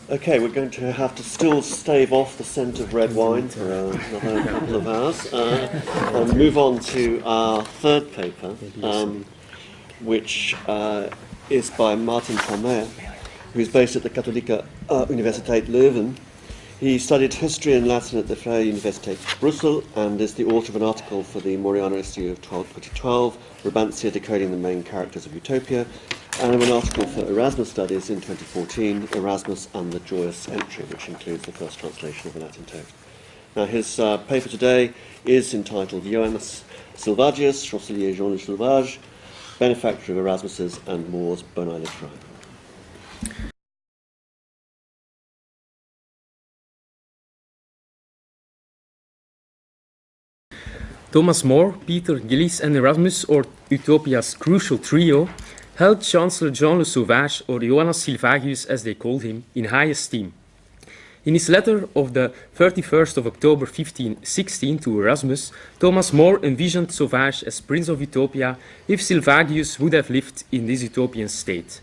Okay, we're going to have to still stave off the scent of red wine for another couple of hours and move on to our third paper, which is by Maarten Vermeir, who's based at the Katholieke Universiteit Leuven. He studied history and Latin at the Vrije Universiteit Brussels and is the author of an article for the Moriano issue of 2012, Romancia Decoding the Main Characters of Utopia, and of an article for Erasmus Studies in 2014, Erasmus and the Joyous Entry, which includes the first translation of the Latin text. Now, his paper today is entitled Ioannes Salvagius, Chancelier Jean Salvagius, benefactor of Erasmus's and More's bonae litterae. Thomas More, Peter Gillis and Erasmus, or Utopia's crucial trio, held Chancellor Jean Le Sauvage, or Ioannes Salvagius as they called him, in high esteem. In his letter of the 31st of October 1516 to Erasmus, Thomas More envisioned Sauvage as Prince of Utopia if Salvagius would have lived in this utopian state.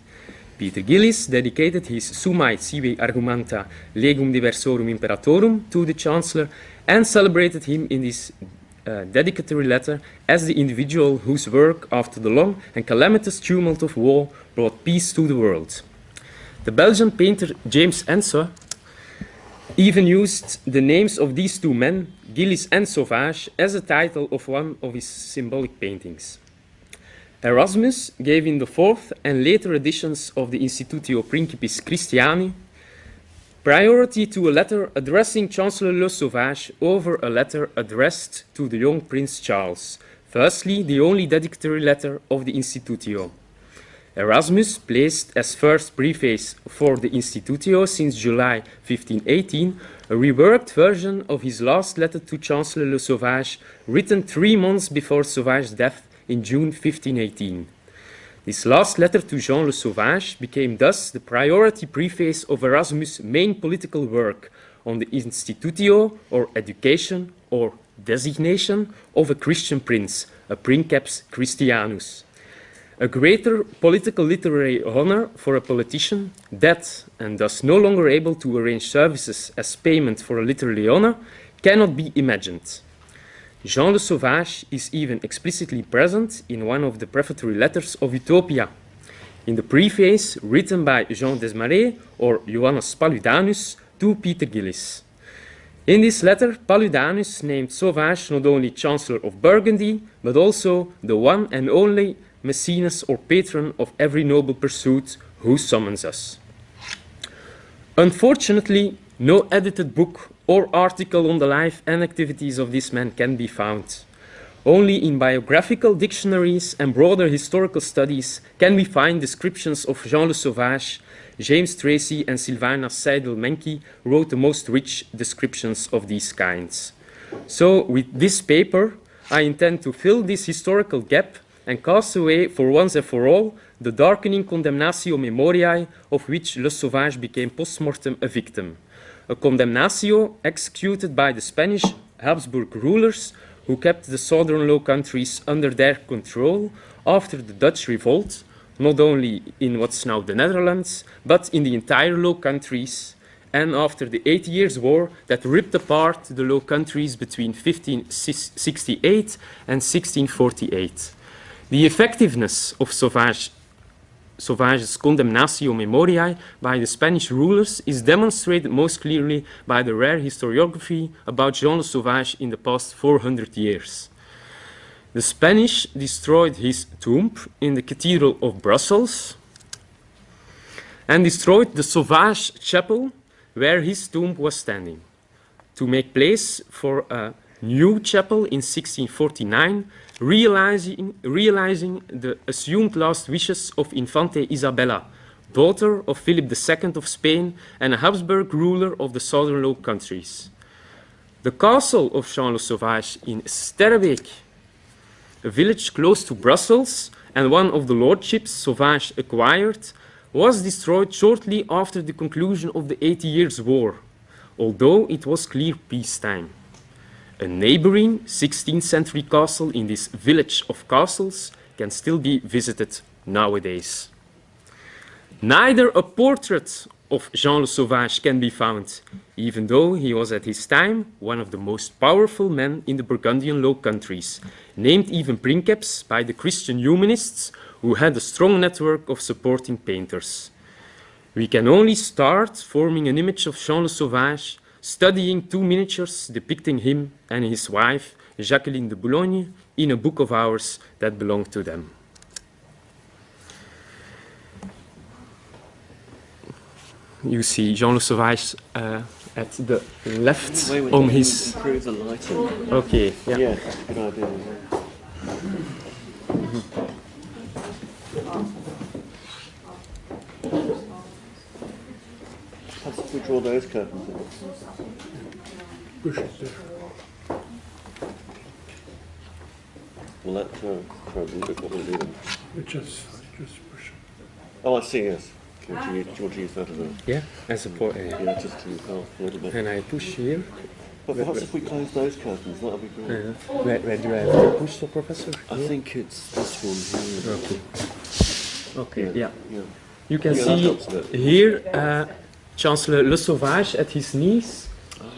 Peter Gillis dedicated his Summae Sive Argumenta Legum Diversorum Imperatorum to the Chancellor and celebrated him in this dedicatory letter as the individual whose work, after the long and calamitous tumult of war, brought peace to the world. The Belgian painter James Ensor even used the names of these two men, Gillis and Sauvage, as a title of one of his symbolic paintings. Erasmus gave in the fourth and later editions of the Institutio Principis Christiani priority to a letter addressing Chancellor Le Sauvage over a letter addressed to the young Prince Charles, firstly the only dedicatory letter of the Institutio. Erasmus placed as first preface for the Institutio since July 1518 a reworked version of his last letter to Chancellor Le Sauvage, written 3 months before Sauvage's death in June 1518. This last letter to Jean Le Sauvage became thus the priority preface of Erasmus' main political work on the Institutio, or education, or designation of a Christian prince, a princeps Christianus. A greater political literary honor for a politician, dead and thus no longer able to arrange services as payment for a literary honor, cannot be imagined. Jean Le Sauvage is even explicitly present in one of the prefatory letters of Utopia. In the preface written by Jean Desmarais or Ioannes Paludanus to Peter Gillis. In this letter, Paludanus named Sauvage not only Chancellor of Burgundy, but also the one and only Mecenas or patron of every noble pursuit who summons us. Unfortunately, no edited book or article on the life and activities of this man can be found. Only in biographical dictionaries and broader historical studies can we find descriptions of Jean Le Sauvage. James Tracy and Sylvana Seidel-Menke wrote the most rich descriptions of these kinds. So, with this paper, I intend to fill this historical gap and cast away for once and for all the darkening condemnatio memoriae of which Le Sauvage became post-mortem a victim. A condemnatio executed by the Spanish Habsburg rulers who kept the southern Low Countries under their control after the Dutch revolt, not only in what's now the Netherlands, but in the entire Low Countries, and after the 80 Years' War that ripped apart the Low Countries between 1568 and 1648. The effectiveness of Sauvage's condemnatio memoriae by the Spanish rulers is demonstrated most clearly by the rare historiography about Jean Le Sauvage in the past 400 years. The Spanish destroyed his tomb in the Cathedral of Brussels and destroyed the Sauvage Chapel where his tomb was standing. To make place for a new chapel in 1649, realizing the assumed last wishes of Infante Isabella, daughter of Philip II of Spain and a Habsburg ruler of the southern Low Countries. The castle of Jean Le Sauvage in Sterrebeek, a village close to Brussels and one of the lordships Sauvage acquired, was destroyed shortly after the conclusion of the 80 Years' War, although it was clear peacetime. A neighboring 16th century castle in this village of castles can still be visited nowadays. Neither a portrait of Jean le Sauvage can be found, even though he was at his time one of the most powerful men in the Burgundian Low Countries, named even princeps by the Christian humanists who had a strong network of supporting painters. We can only start forming an image of Jean le Sauvage studying two miniatures depicting him and his wife, Jacqueline de Boulogne, in a book of hours that belonged to them. You see Jean le Sauvage at the left on his... Improve the lighting. Okay, yeah. Yeah, good idea. Perhaps if we draw those curtains in. Push it there. We'll let probably look what we'll do then. Just push it. Oh, I see, yes. Okay, do you want to use that as a... Yeah, as a point. Yeah, just to help a little bit. And I push here. But perhaps if we close those curtains, that'll be great. Where do I have to push the professor? I think it's this one here. Okay, yeah. Yeah. You can Yeah, see that helps a bit. here Chancellor Le Sauvage at his knees.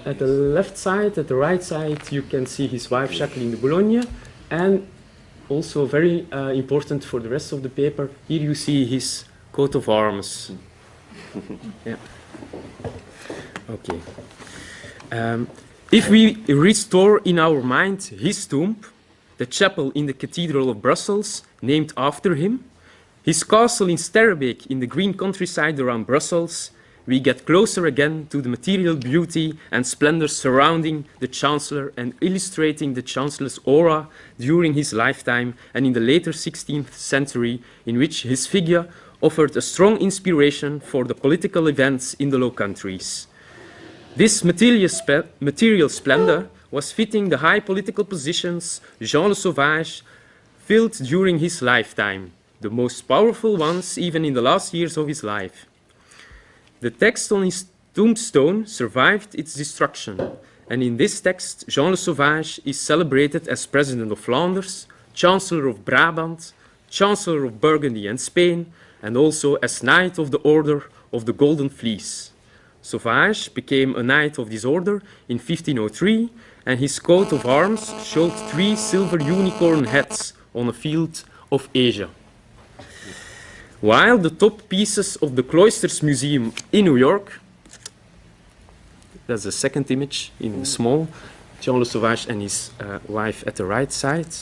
At the left side, at the right side, you can see his wife Jacqueline de Boulogne. And also very important for the rest of the paper, here you see his coat of arms. Yeah. Okay. If we restore in our mind his tomb, the chapel in the Cathedral of Brussels, named after him, his castle in Sterrebeek in the green countryside around Brussels, we get closer again to the material beauty and splendor surrounding the Chancellor and illustrating the Chancellor's aura during his lifetime and in the later 16th century, in which his figure offered a strong inspiration for the political events in the Low Countries. This material splendor was fitting the high political positions Jean le Sauvage filled during his lifetime, the most powerful ones even in the last years of his life. The text on his tombstone survived its destruction, and in this text Jean le Sauvage is celebrated as President of Flanders, Chancellor of Brabant, Chancellor of Burgundy and Spain, and also as Knight of the Order of the Golden Fleece. Sauvage became a Knight of this order in 1503, and his coat of arms showed 3 silver unicorn heads on a field of Asia. While the top pieces of the Cloisters Museum in New York, that's the second image in the small, Jean le Sauvage and his wife at the right side.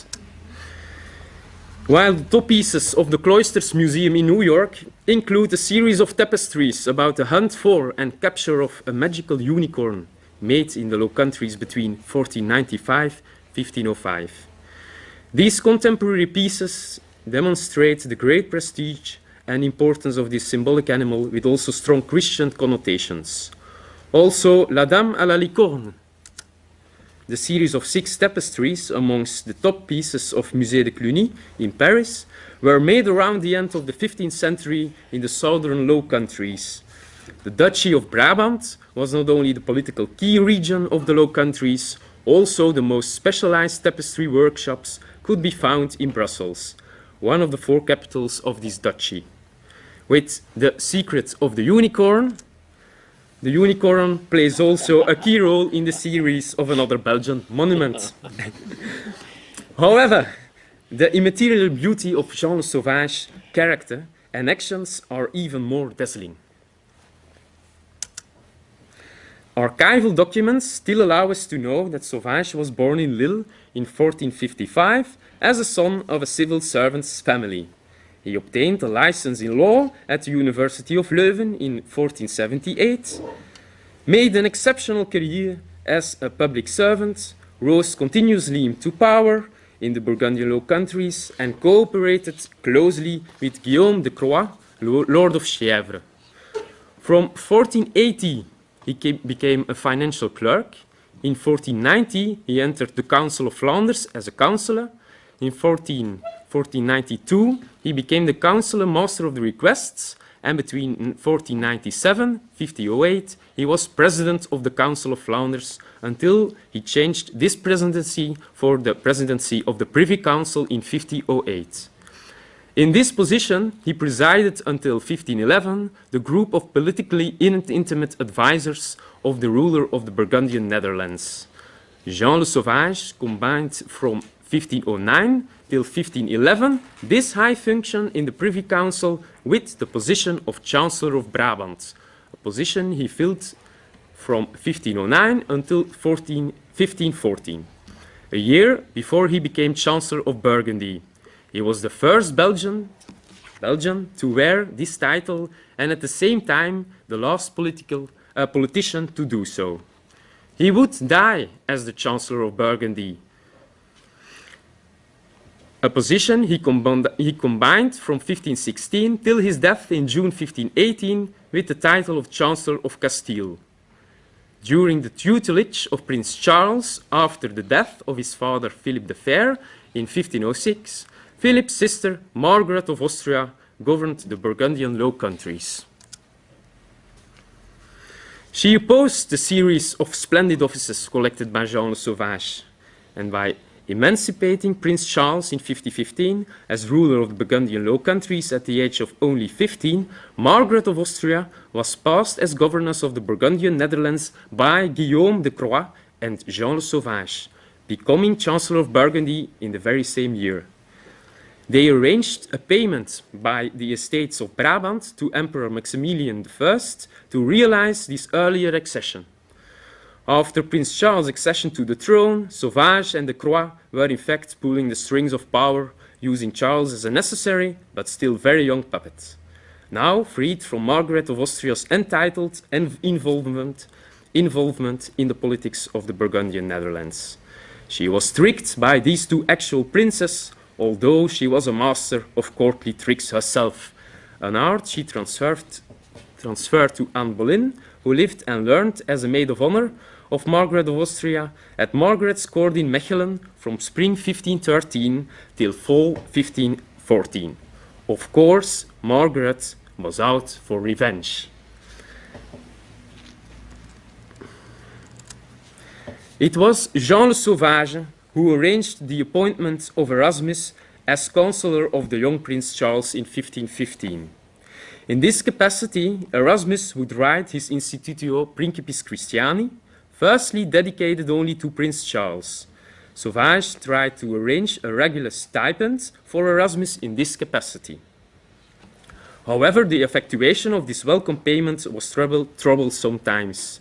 While the top pieces of the Cloisters Museum in New York include a series of tapestries about the hunt for and capture of a magical unicorn made in the Low Countries between 1495 and 1505. These contemporary pieces demonstrate the great prestige and importance of this symbolic animal with also strong Christian connotations. Also, La Dame à la Licorne, the series of 6 tapestries amongst the top pieces of Musée de Cluny in Paris, were made around the end of the 15th century in the southern Low Countries. The Duchy of Brabant was not only the political key region of the Low Countries, also the most specialized tapestry workshops could be found in Brussels, one of the 4 capitals of this duchy. With the secret of the unicorn plays also a key role in the series of another Belgian monument. However, the immaterial beauty of Jean le Sauvage's character and actions are even more dazzling. Archival documents still allow us to know that Sauvage was born in Lille in 1455 as a son of a civil servant's family. He obtained a license in law at the University of Leuven in 1478, made an exceptional career as a public servant, rose continuously into power in the Burgundian Low Countries, and cooperated closely with Guillaume de Croix, Lord of Chièvres. From 1480, he became a financial clerk. In 1490, he entered the Council of Flanders as a councillor. In 1492, he became the Councillor Master of the Requests, and between 1497 and 1508, he was President of the Council of Flanders until he changed this presidency for the presidency of the Privy Council in 1508. In this position, he presided until 1511 the group of politically intimate advisors of the ruler of the Burgundian Netherlands. Jean le Sauvage combined from 1509 till 1511 this high function in the Privy Council with the position of Chancellor of Brabant, a position he filled from 1509 until 1514, a year before he became Chancellor of Burgundy. He was the first Belgian to wear this title and at the same time the last politician to do so. He would die as the Chancellor of Burgundy, a position he combined from 1516 till his death in June 1518 with the title of Chancellor of Castile. During the tutelage of Prince Charles, after the death of his father Philip the Fair in 1506, Philip's sister Margaret of Austria governed the Burgundian Low Countries. She opposed the series of splendid offices collected by Jean le Sauvage, and by emancipating Prince Charles in 1515 as ruler of the Burgundian Low Countries at the age of only 15, Margaret of Austria was passed as governess of the Burgundian Netherlands by Guillaume de Croix and Jean le Sauvage, becoming Chancellor of Burgundy in the very same year. They arranged a payment by the estates of Brabant to Emperor Maximilian I to realize this earlier accession. After Prince Charles' accession to the throne, Sauvage and de Croix were in fact pulling the strings of power, using Charles as a necessary but still very young puppet. Now freed from Margaret of Austria's entitled involvement in the politics of the Burgundian Netherlands. She was tricked by these two actual princes, although she was a master of courtly tricks herself, an art she transferred to Anne Boleyn, who lived and learned as a maid of honor of Margaret of Austria at Margaret's court in Mechelen from spring 1513 till fall 1514. Of course, Margaret was out for revenge. It was Jean le Sauvage who arranged the appointment of Erasmus as Chancellor of the young Prince Charles in 1515. In this capacity, Erasmus would write his Institutio Principis Christiani, firstly dedicated only to Prince Charles. Sauvage tried to arrange a regular stipend for Erasmus in this capacity. However, the effectuation of this welcome payment was troubled sometimes.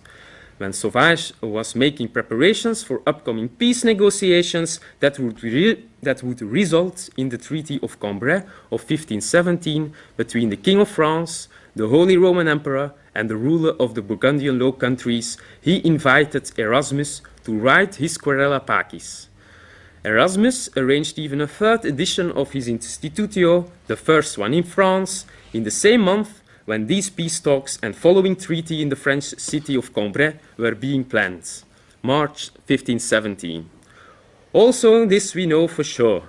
When Sauvage was making preparations for upcoming peace negotiations that would result in the Treaty of Cambrai of 1517 between the King of France, the Holy Roman Emperor, and the ruler of the Burgundian Low Countries, he invited Erasmus to write his Querela Pacis. Erasmus arranged even a third edition of his Institutio, the first one in France, in the same month when these peace talks and following treaty in the French city of Cambrai were being planned, March 1517. Also, this we know for sure.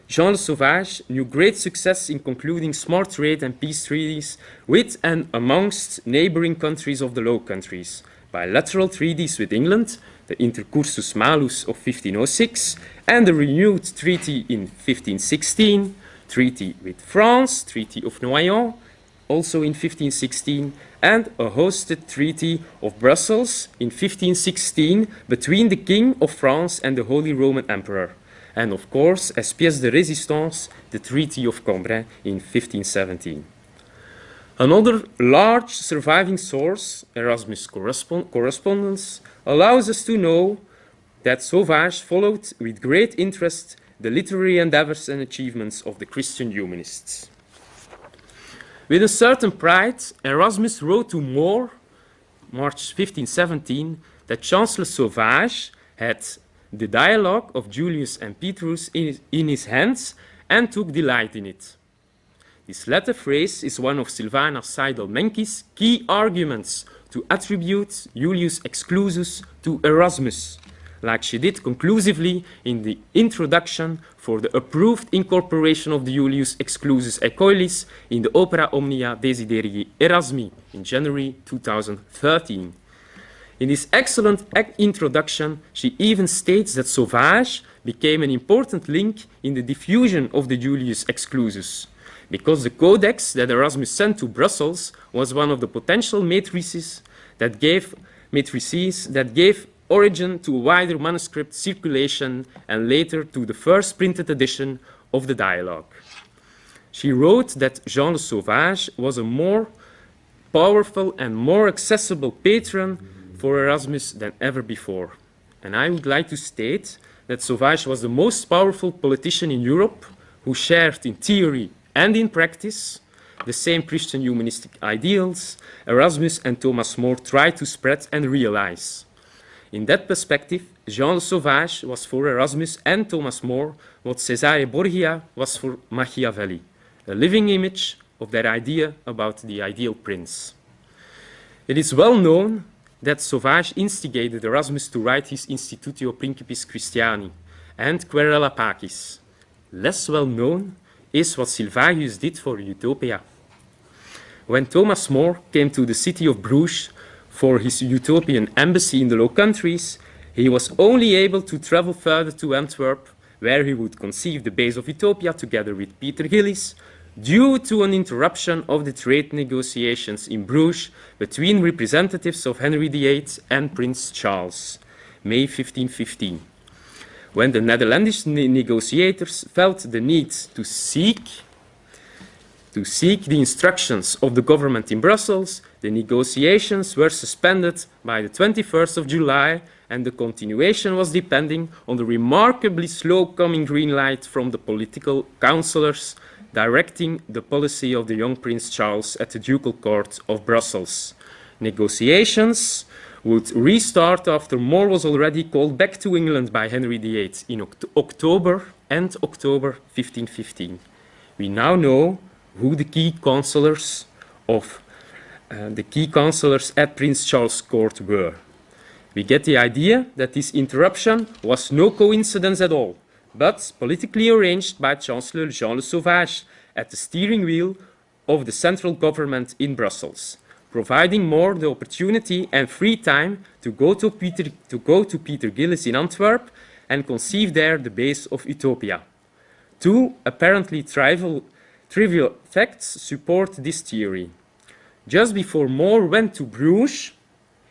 Jean le Sauvage knew great success in concluding smart trade and peace treaties with and amongst neighboring countries of the Low Countries, bilateral treaties with England, the Intercursus Malus of 1506, and the renewed treaty in 1516, treaty with France, Treaty of Noyon, also in 1516, and a hosted Treaty of Brussels in 1516 between the King of France and the Holy Roman Emperor. And of course, as pièce de résistance, the Treaty of Cambrai in 1517. Another large surviving source, Erasmus' correspondence, allows us to know that Sauvage followed with great interest the literary endeavors and achievements of the Christian humanists. With a certain pride, Erasmus wrote to More, March 1517, that Chancellor Sauvage had the dialogue of Julius and Petrus in his hands and took delight in it. This latter phrase is one of Sylvana Seidel-Menkes' key arguments to attribute Julius Exclusus to Erasmus, like she did conclusively in the introduction for the approved incorporation of the Julius Exclusus Ecoilis in the Opera Omnia Desiderii Erasmi in January 2013. In this excellent introduction, she even states that Sauvage became an important link in the diffusion of the Julius Exclusus, because the codex that Erasmus sent to Brussels was one of the potential matrices that gave origin to a wider manuscript circulation and later to the first printed edition of the dialogue. She wrote that Jean le Sauvage was a more powerful and more accessible patron for Erasmus than ever before. And I would like to state that Sauvage was the most powerful politician in Europe who shared in theory and in practice the same Christian humanistic ideals Erasmus and Thomas More tried to spread and realize. In that perspective, Jean le Sauvage was for Erasmus and Thomas More what Cesare Borgia was for Machiavelli, a living image of that idea about the ideal prince. It is well known that Sauvage instigated Erasmus to write his Institutio Principis Christiani and Querela Pacis. Less well known is what Salvagius did for Utopia. When Thomas More came to the city of Bruges for his utopian embassy in the Low Countries, he was only able to travel further to Antwerp, where he would conceive the base of Utopia together with Peter Gillis, due to an interruption of the trade negotiations in Bruges between representatives of Henry VIII and Prince Charles, May 1515. When the Netherlandish negotiators felt the need to seek the instructions of the government in Brussels, the negotiations were suspended by the 21st of July, and the continuation was depending on the remarkably slow coming green light from the political councillors directing the policy of the young Prince Charles at the Ducal Court of Brussels. Negotiations would restart after More was already called back to England by Henry VIII in October 1515. We now know who the key councillors at Prince Charles' court were. We get the idea that this interruption was no coincidence at all, but politically arranged by Chancellor Jean le Sauvage at the steering wheel of the central government in Brussels, providing More the opportunity and free time to go to Peter Gillis in Antwerp and conceive there the base of Utopia. Two apparently trivial facts support this theory. Just before More went to Bruges,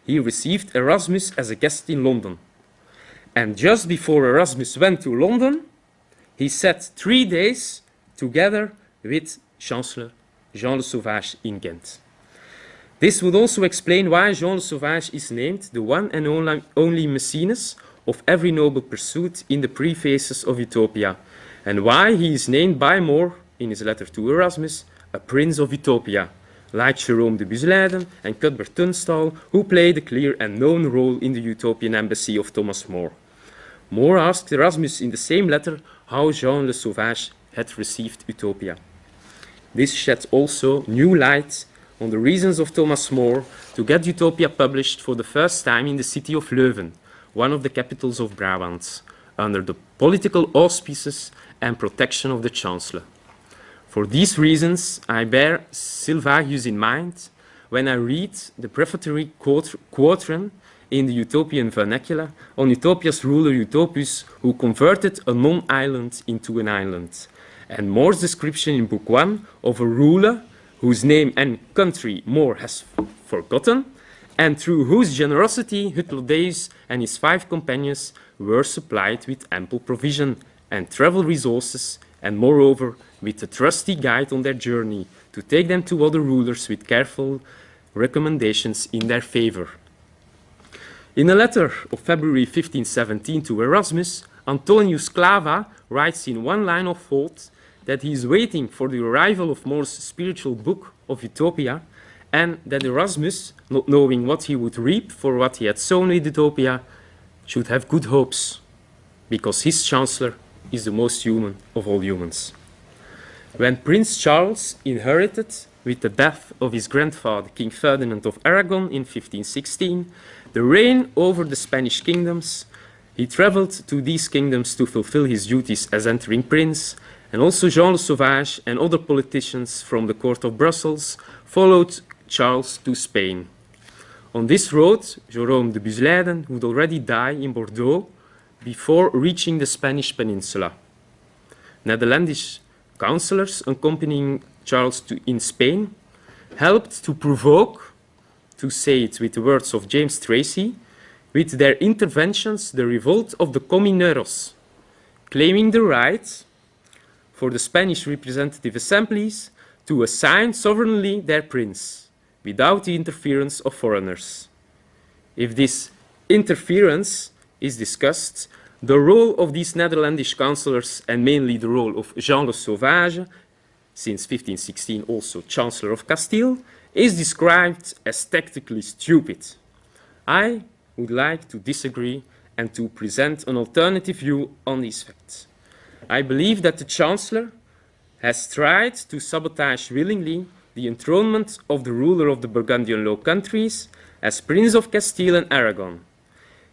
he received Erasmus as a guest in London. And just before Erasmus went to London, he sat 3 days together with Chancellor Jean le Sauvage in Ghent. This would also explain why Jean le Sauvage is named the one and only Maecenas of every noble pursuit in the prefaces of Utopia, and why he is named by More, in his letter to Erasmus, a Prince of Utopia, like Jerome de Busleiden and Cuthbert Tunstall, who played a clear and known role in the Utopian embassy of Thomas More. More asked Erasmus in the same letter how Jean le Sauvage had received Utopia. This shed also new light on the reasons of Thomas More to get Utopia published for the first time in the city of Leuven, one of the capitals of Brabant, under the political auspices and protection of the Chancellor. For these reasons, I bear Salvagius in mind when I read the prefatory quatrain in the Utopian vernacular on Utopia's ruler Utopius, who converted a non-island into an island, and More's description in Book 1 of a ruler whose name and country More has forgotten, and through whose generosity Hytlodeus and his 5 companions were supplied with ample provision and travel resources, and moreover with a trusty guide on their journey to take them to other rulers with careful recommendations in their favor. In a letter of February 1517 to Erasmus, Antonius Clava writes in one line of thought that he is waiting for the arrival of More's spiritual book of Utopia, and that Erasmus, not knowing what he would reap for what he had sown with Utopia, should have good hopes, because his Chancellor is the most human of all humans. When Prince Charles inherited, with the death of his grandfather, King Ferdinand of Aragon in 1516, the reign over the Spanish kingdoms, he traveled to these kingdoms to fulfill his duties as entering prince, and also Jean le Sauvage and other politicians from the court of Brussels followed Charles to Spain. On this road, Jerome de Busleiden would already die in Bordeaux before reaching the Spanish peninsula. Netherlandish councillors accompanying Charles in Spain helped to provoke, to say it with the words of James Tracy, with their interventions the revolt of the comineros, claiming the right for the Spanish representative assemblies to assign sovereignly their prince, without the interference of foreigners. If this interference is discussed, the role of these Netherlandish councillors, and mainly the role of Jean le Sauvage, since 1516 also Chancellor of Castile, is described as tactically stupid. I would like to disagree and to present an alternative view on these facts. I believe that the Chancellor has tried to sabotage willingly the enthronement of the ruler of the Burgundian Low Countries as Prince of Castile and Aragon.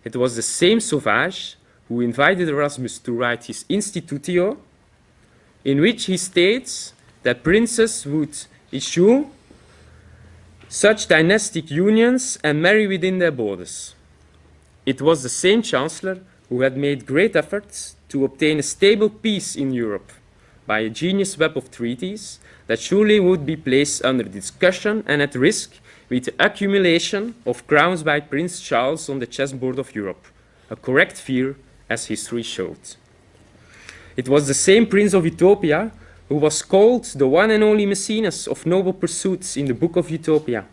It was the same Sauvage who invited Erasmus to write his Institutio, in which he states that princes would issue such dynastic unions and marry within their borders. It was the same Chancellor who had made great efforts to obtain a stable peace in Europe by a genius web of treaties that surely would be placed under discussion and at risk with the accumulation of crowns by Prince Charles on the chessboard of Europe, a correct fear as history showed. It was the same Prince of Utopia who was called the one and only Maecenas of noble pursuits in the Book of Utopia,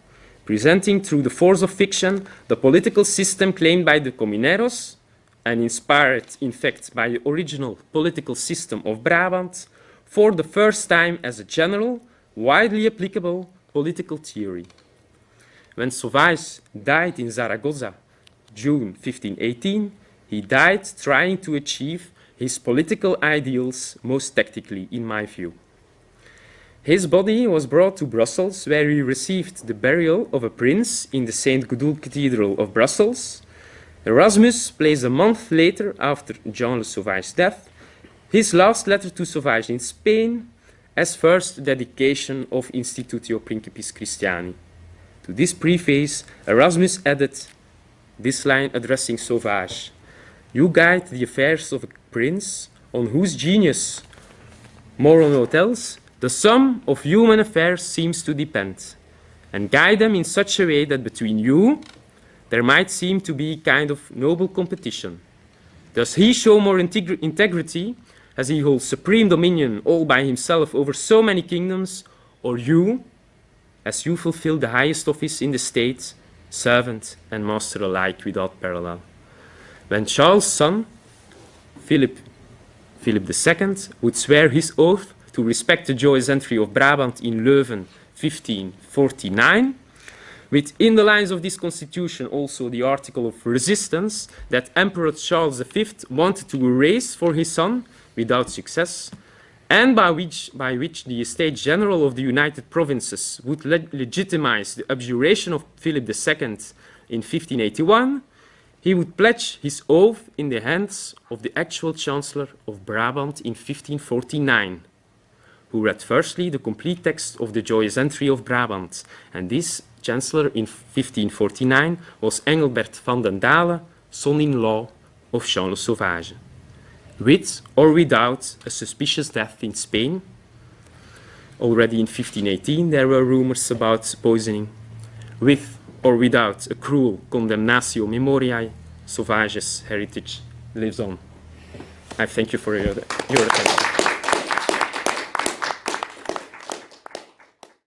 presenting through the force of fiction the political system claimed by the Comineros and inspired, in fact, by the original political system of Brabant for the first time as a general, widely applicable political theory. When Sauvage died in Zaragoza, June 1518, he died trying to achieve his political ideals most tactically, in my view. His body was brought to Brussels, where he received the burial of a prince in the St. Gudule Cathedral of Brussels. Erasmus placed a month later, after Jean le Sauvage's death, his last letter to Sauvage in Spain as first dedication of Institutio Principis Christiani. To this preface, Erasmus added this line addressing Sauvage: "You guide the affairs of a prince on whose genius, more or no else, the sum of human affairs seems to depend, and guide them in such a way that between you there might seem to be a kind of noble competition. Does he show more integrity as he holds supreme dominion all by himself over so many kingdoms, or you, as you fulfill the highest office in the state, servant and master alike without parallel?" When Charles' son, Philip II, would swear his oath to respect the joyous entry of Brabant in Leuven 1549, within the lines of this constitution also the article of resistance that Emperor Charles V wanted to erase for his son without success, and by which the Estates General of the United Provinces would legitimize the abjuration of Philip II in 1581, he would pledge his oath in the hands of the actual Chancellor of Brabant in 1549, who read firstly the complete text of the joyous entry of Brabant, and this Chancellor in 1549 was Engelbert van den Dale, son-in-law of Jean le Sauvage. With or without a suspicious death in Spain, already in 1518 there were rumors about poisoning. With or without a cruel condemnatio memoriae, Sauvage's heritage lives on. I thank you for your attention.